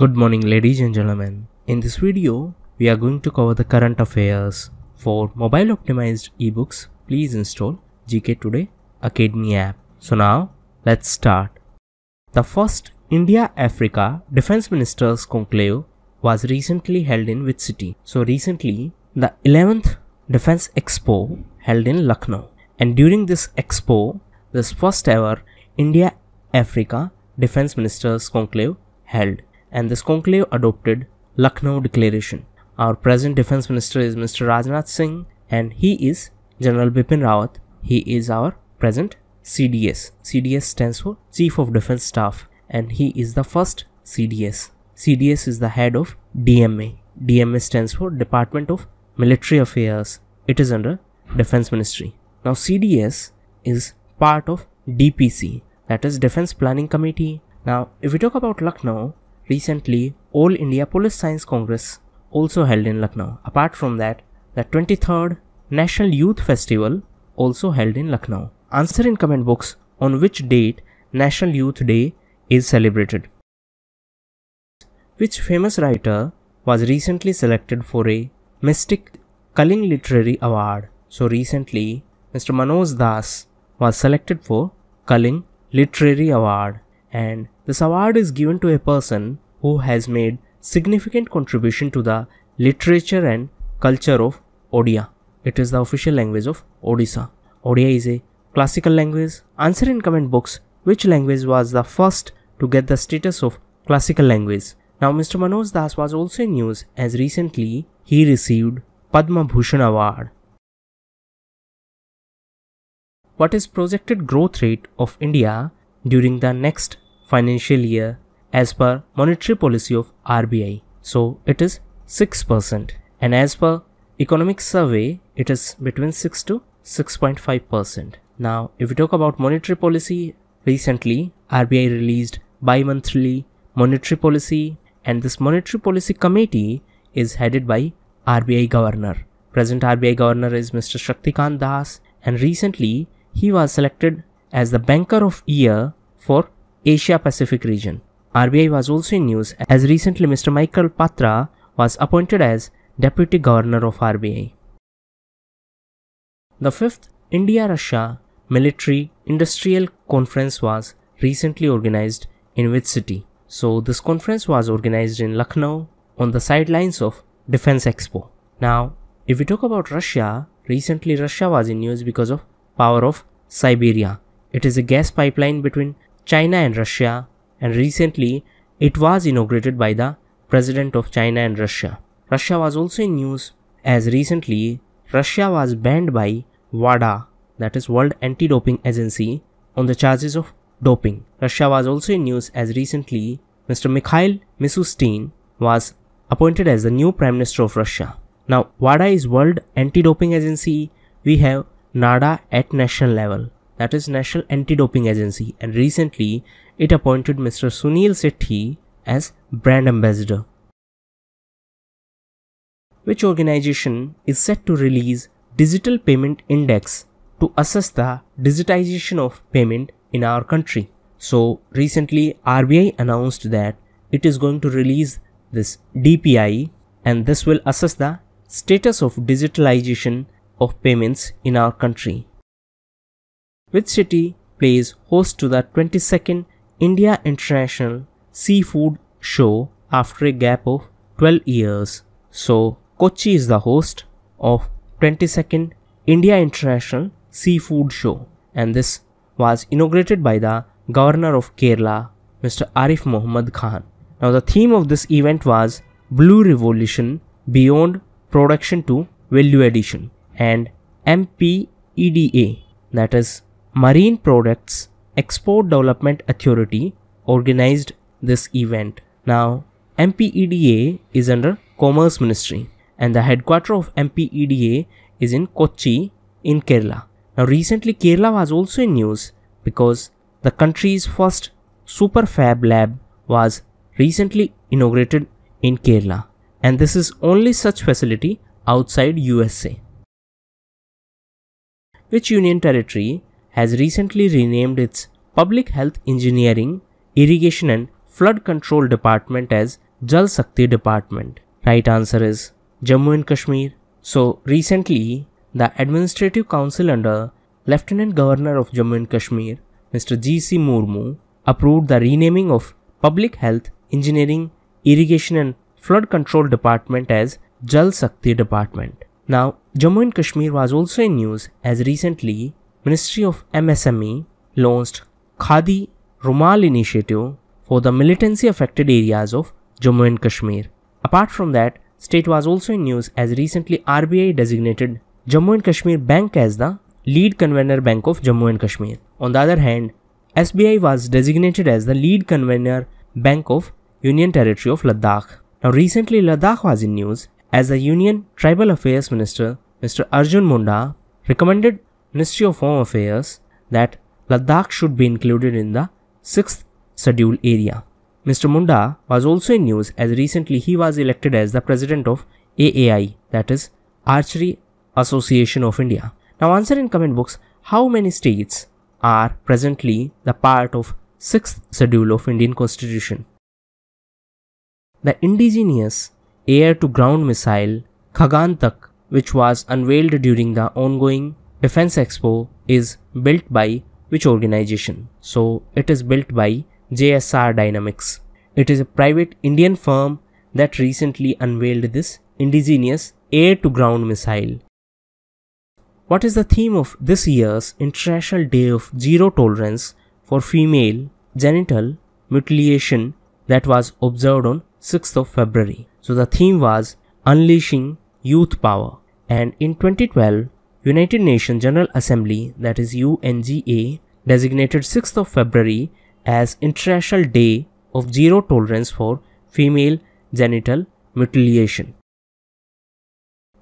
Good morning ladies and gentlemen. In this video, we are going to cover the current affairs. For mobile optimized ebooks, please install GKToday Academy app. So now, let's start. The first India-Africa Defence Ministers Conclave was recently held in which city? So recently, the 11th Defence Expo held in Lucknow. And during this expo, this first ever India-Africa Defence Ministers Conclave held. And this conclave adopted Lucknow Declaration. Our present Defence Minister is Mr. Rajnath Singh and he is General Bipin Rawat. He is our present CDS. CDS stands for Chief of Defence Staff and he is the first CDS. CDS is the head of DMA. DMA stands for Department of Military Affairs. It is under Defence Ministry. Now CDS is part of DPC, that is Defence Planning Committee. Now if we talk about Lucknow, recently, All India Police Science Congress also held in Lucknow. Apart from that, the 23rd National Youth Festival also held in Lucknow. Answer in comment box on which date National Youth Day is celebrated. Which famous writer was recently selected for a Mystic Kaling Literary Award? So recently, Mr. Manoj Das was selected for Kaling Literary Award. And this award is given to a person who has made significant contribution to the literature and culture of Odia. It is the official language of Odisha. Odia is a classical language. Answer in comment box which language was the first to get the status of classical language. Now Mr. Manoj Das was also in news as recently he received Padma Bhushan Award. What is projected growth rate of India during the next financial year as per monetary policy of RBI? So it is 6% and as per economic survey it is between 6 to 6.5%. Now if we talk about monetary policy, recently RBI released bi-monthly monetary policy and this monetary policy committee is headed by RBI Governor. Present RBI Governor is Mr. Shaktikant Das and recently he was selected as the Banker of Year for Asia Pacific region. RBI was also in news as recently Mr. Michael Patra was appointed as Deputy Governor of RBI. The 5th India-Russia Military Industrial Conference was recently organized in which city? So this conference was organized in Lucknow on the sidelines of Defence Expo. Now if we talk about Russia, recently Russia was in news because of Power of Siberia. It is a gas pipeline between China and Russia and recently it was inaugurated by the President of China and Russia. Russia was also in news as recently Russia was banned by WADA, that is World Anti-Doping Agency, on the charges of doping. Russia was also in news as recently Mr. Mikhail Mishustin was appointed as the new Prime Minister of Russia. Now WADA is World Anti-Doping Agency. We have NADA at national level, that is National Anti-Doping Agency, and recently it appointed Mr. Sunil Sethi as Brand Ambassador. Which organization is set to release Digital Payment Index to assess the digitization of payment in our country? So recently RBI announced that it is going to release this DPI and this will assess the status of digitalization of payments in our country. Which city plays host to the 22nd India International Seafood Show after a gap of 12 years? So Kochi is the host of 22nd India International Seafood Show and this was inaugurated by the Governor of Kerala, Mr. Arif Muhammad Khan. Now the theme of this event was Blue Revolution Beyond Production to Value Addition, and MPEDA, that is Marine Products Export Development Authority, organized this event. Now MPEDA is under Commerce Ministry and the headquarters of MPEDA is in Kochi in Kerala. Now recently Kerala was also in news because the country's first super fab lab was recently inaugurated in Kerala and this is only such facility outside USA. Which union territory has recently renamed its Public Health Engineering, Irrigation and flood control department as Jal Shakti department? Right answer is Jammu and Kashmir. So recently, the Administrative Council under Lieutenant Governor of Jammu and Kashmir, Mr. G.C. Murmu, approved the renaming of Public Health, Engineering, Irrigation and Flood Control Department as Jal Shakti Department. Now, Jammu and Kashmir was also in news as recently Ministry of MSME launched Khadi Rumal initiative for the militancy affected areas of Jammu and Kashmir. Apart from that, state was also in news as recently RBI designated Jammu and Kashmir Bank as the lead convener bank of Jammu and Kashmir. On the other hand, SBI was designated as the lead convener bank of Union Territory of Ladakh. Now recently Ladakh was in news as the Union Tribal Affairs Minister Mr. Arjun Munda recommended Ministry of Home Affairs that Ladakh should be included in the 6th schedule area. Mr. Munda was also in news as recently he was elected as the president of AAI, that is Archery Association of India. Now answer in comment box how many states are presently the part of 6th schedule of Indian Constitution. The indigenous air-to-ground missile Khagan-Tak, which was unveiled during the ongoing Defense Expo, is built by which organization? So it is built by JSR Dynamics. It is a private Indian firm that recently unveiled this indigenous air-to-ground missile. What is the theme of this year's International Day of Zero Tolerance for Female Genital Mutilation that was observed on 6th of February? So the theme was Unleashing Youth Power. And in 2012, United Nations General Assembly, that is UNGA, designated 6th of February as International Day of Zero Tolerance for Female Genital Mutilation.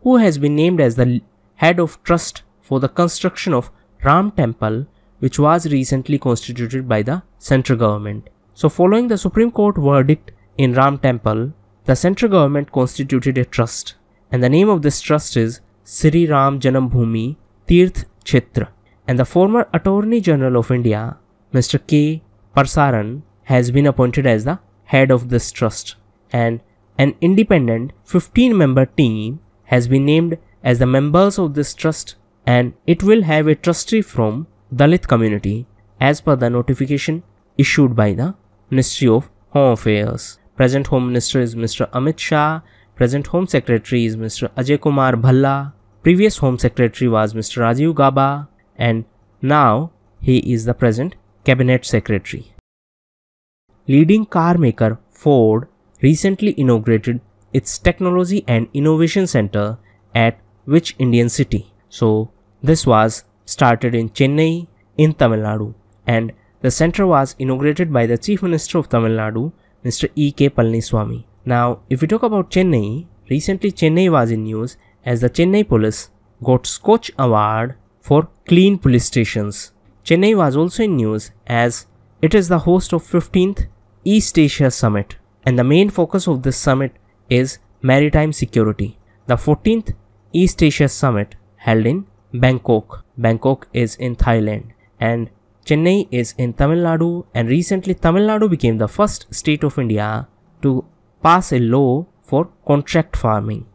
Who has been named as the head of trust for the construction of Ram Temple, which was recently constituted by the central government? So following the Supreme Court verdict in Ram Temple, the central government constituted a trust, and the name of this trust is Sri Ram Janambhoomi Tirth Kshetra. And the former Attorney General of India, Mr. K. Parsaran, has been appointed as the head of this trust, and an independent 15-member team has been named as the members of this trust, and it will have a trustee from Dalit community as per the notification issued by the Ministry of Home Affairs. Present Home Minister is Mr. Amit Shah. Present Home Secretary is Mr. Ajay Kumar Bhalla. Previous Home Secretary was Mr. Rajiv Gaba, and now he is the present Cabinet Secretary. Leading car maker Ford recently inaugurated its Technology and Innovation Center at which Indian city? So this was started in Chennai in Tamil Nadu, and the center was inaugurated by the Chief Minister of Tamil Nadu, Mr. E.K. Palaniswamy. Now, if we talk about Chennai, recently Chennai was in news as the Chennai Police got Scotch Award for clean police stations. Chennai was also in news as it is the host of 15th East Asia Summit, and the main focus of this summit is maritime security. The 14th East Asia Summit held in Bangkok. Bangkok is in Thailand, and Chennai is in Tamil Nadu, and recently Tamil Nadu became the first state of India to pass a law for contract farming.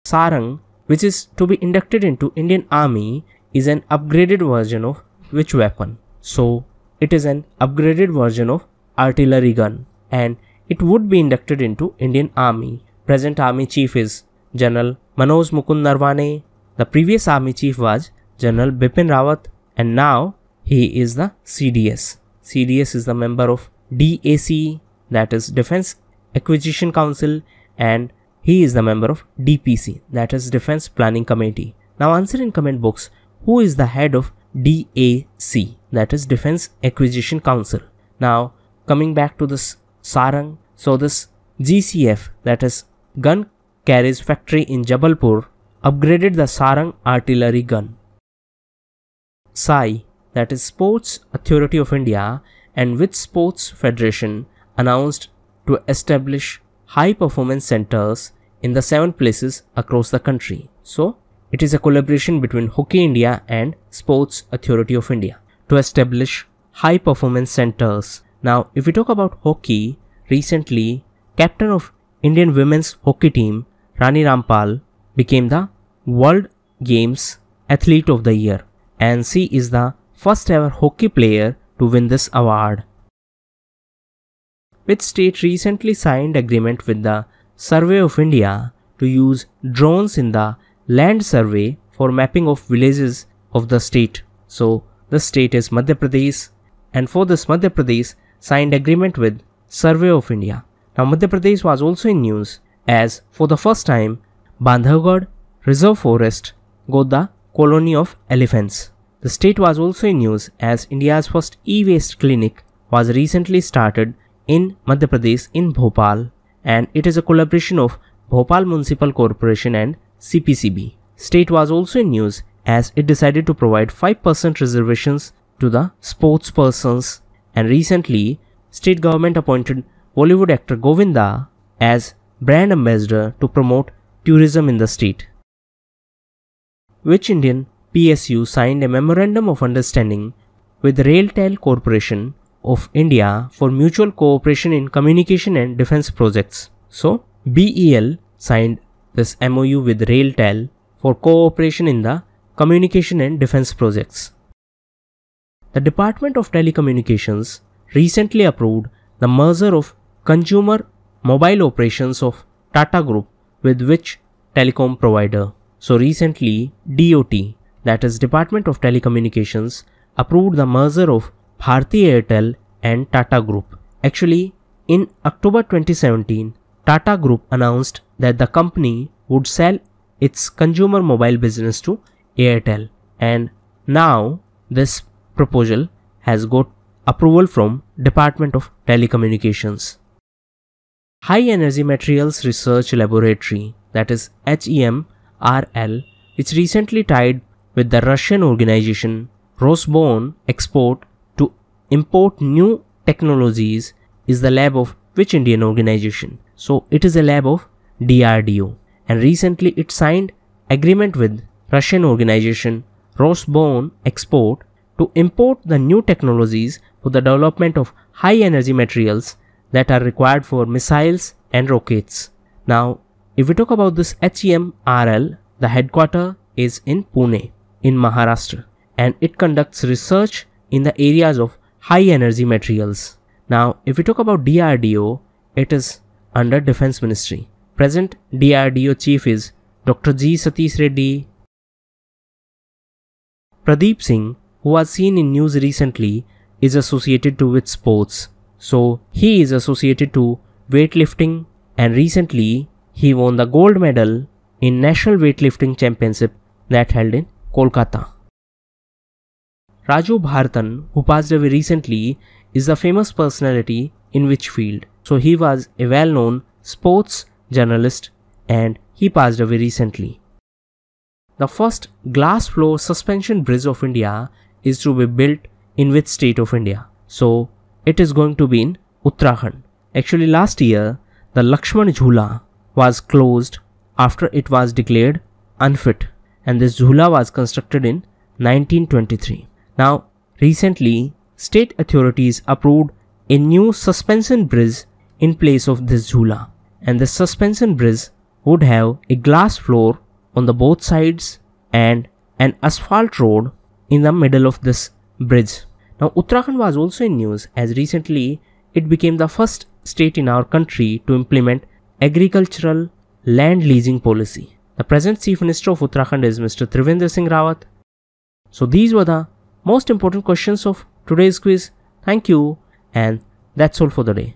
Sharang, which is to be inducted into Indian Army, is an upgraded version of which weapon? So it is an upgraded version of artillery gun, and it would be inducted into Indian Army. Present Army Chief is General Manoj Mukund Narwane. The previous Army Chief was General Bipin Rawat, and now he is the CDS. CDS is the member of DAC, that is Defense Acquisition Council, and he is the member of DPC, that is Defense Planning Committee. Now answer in comment box who is the head of DAC, that is Defense Acquisition Council. Now coming back to this Sharang, so this GCF, that is Gun Carriage Factory in Jabalpur, upgraded the Sharang artillery gun. SAI, that is Sports Authority of India, and which sports federation announced to establish high performance centers in the 7 places across the country. So it is a collaboration between Hockey India and Sports Authority of India to establish high performance centers. Now, if we talk about hockey, recently, captain of Indian women's hockey team, Rani Rampal, became the World Games Athlete of the Year, and she is the first ever hockey player to win this award. Which state recently signed agreement with the Survey of India to use drones in the land survey for mapping of villages of the state? So, the state is Madhya Pradesh, and for this Madhya Pradesh signed agreement with Survey of India. Now, Madhya Pradesh was also in news as for the first time Bandhavgarh Reserve Forest got the colony of elephants. The state was also in news as India's first e-waste clinic was recently started in Madhya Pradesh in Bhopal, and it is a collaboration of Bhopal Municipal Corporation and CPCB. State was also in news as it decided to provide 5% reservations to the sportspersons, and recently state government appointed Bollywood actor Govinda as brand ambassador to promote tourism in the state. Which Indian PSU signed a Memorandum of Understanding with RailTel Corporation of India for mutual cooperation in communication and defense projects? So, BEL signed this MOU with RailTel for cooperation in the communication and defense projects. The Department of Telecommunications recently approved the merger of consumer mobile operations of Tata Group with which telecom provider? So recently DOT, that is Department of Telecommunications, approved the merger of Bharti Airtel and Tata Group. Actually, in October 2017, Tata Group announced that the company would sell its consumer mobile business to Airtel, and now this proposal has got approval from Department of Telecommunications. High Energy Materials Research Laboratory, that is HEMRL, which recently tied with the Russian organization Rosbon-Export to import new technologies, is the lab of which Indian organization? So it is a lab of DRDO, and recently it signed agreement with Russian organization Rosbon-Export to import the new technologies for the development of high energy materials that are required for missiles and rockets. Now, if we talk about this HEMRL, the headquarters is in Pune, in Maharashtra, and it conducts research in the areas of high energy materials. Now, if we talk about DRDO, it is under Defense Ministry. Present DRDO chief is Dr. G. Satish Reddy. Pradeep Singh, who was seen in news recently, is associated with sports. So he is associated to weightlifting, and recently he won the gold medal in National Weightlifting Championship that held in Kolkata. Raju Bharatan, who passed away recently, is a famous personality in which field? So he was a well-known sports journalist and he passed away recently. The first glass floor suspension bridge of India is to be built in which state of India? So it is going to be in Uttarakhand. Actually last year the Lakshman Jhula was closed after it was declared unfit, and this Jhula was constructed in 1923. Now recently state authorities approved a new suspension bridge in place of this Jhula, and the suspension bridge would have a glass floor on the both sides and an asphalt road in the middle of this bridge. Now Uttarakhand was also in news as recently it became the first state in our country to implement agricultural land leasing policy. The present Chief Minister of Uttarakhand is Mr. Trivendra Singh Rawat. So these were the most important questions of today's quiz. Thank you, and that's all for the day.